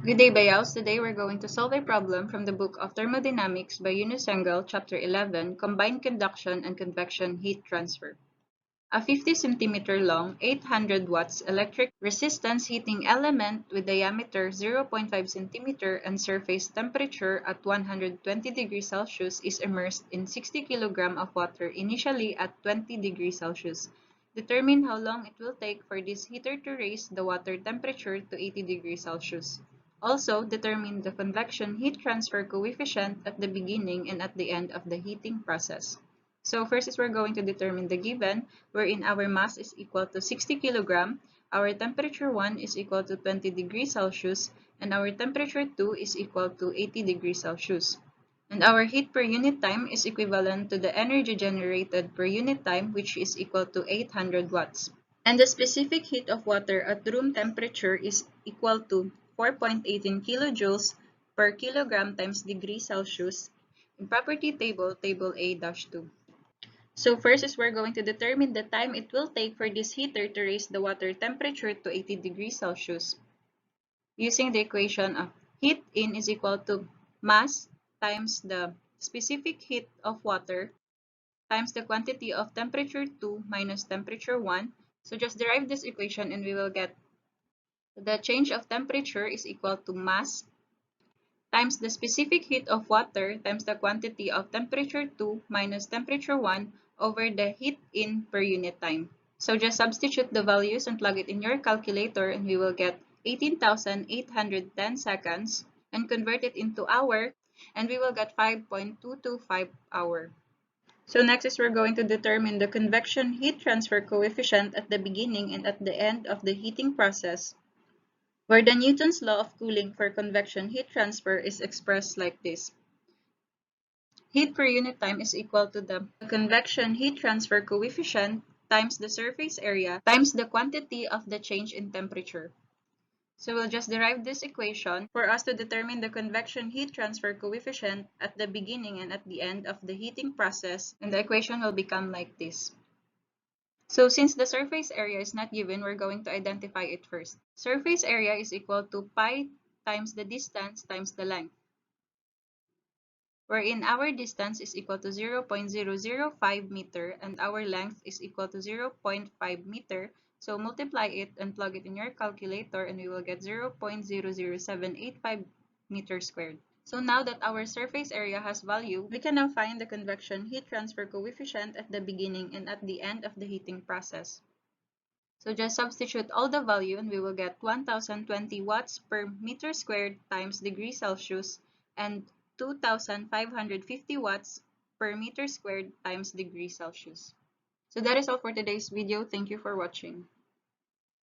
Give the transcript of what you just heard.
Good day, Bayaos. Today we're going to solve a problem from the book of Thermodynamics by Eunice Engel, Chapter 11, Combined Conduction and Convection Heat Transfer. A 50 centimeter long, 800 watts electric resistance heating element with diameter 0.5 centimeter and surface temperature at 120 degrees Celsius is immersed in 60 kg of water initially at 20 degrees Celsius. Determine how long it will take for this heater to raise the water temperature to 80 degrees Celsius. Also, determine the convection heat transfer coefficient at the beginning and at the end of the heating process. So first is we're going to determine the given, wherein our mass is equal to 60 kg, our temperature 1 is equal to 20 degrees Celsius, and our temperature 2 is equal to 80 degrees Celsius. And our heat per unit time is equivalent to the energy generated per unit time, which is equal to 800 watts. And the specific heat of water at room temperature is equal to 4.18 kilojoules per kilogram times degree Celsius in property table, table A-2. So first is we're going to determine the time it will take for this heater to raise the water temperature to 80 degrees Celsius using the equation of heat in is equal to mass times the specific heat of water times the quantity of temperature 2 minus temperature 1. So just derive this equation and we will get the change of temperature is equal to mass times the specific heat of water times the quantity of temperature 2 minus temperature 1 over the heat in per unit time. So just substitute the values and plug it in your calculator and we will get 18,810 seconds and convert it into hour and we will get 5.225 hour. So next is we're going to determine the convection heat transfer coefficient at the beginning and at the end of the heating process, where the Newton's law of cooling for convection heat transfer is expressed like this. Heat per unit time is equal to the convection heat transfer coefficient times the surface area times the quantity of the change in temperature. So we'll just derive this equation for us to determine the convection heat transfer coefficient at the beginning and at the end of the heating process, and the equation will become like this. So since the surface area is not given, we're going to identify it first. Surface area is equal to pi times the distance times the length, wherein our distance is equal to 0.005 meter and our length is equal to 0.5 meter. So multiply it and plug it in your calculator and we will get 0.00785 meters squared. So now that our surface area has value, we can now find the convection heat transfer coefficient at the beginning and at the end of the heating process. So just substitute all the value and we will get 1020 watts per meter squared times degree Celsius and 2550 watts per meter squared times degree Celsius. So that is all for today's video. Thank you for watching.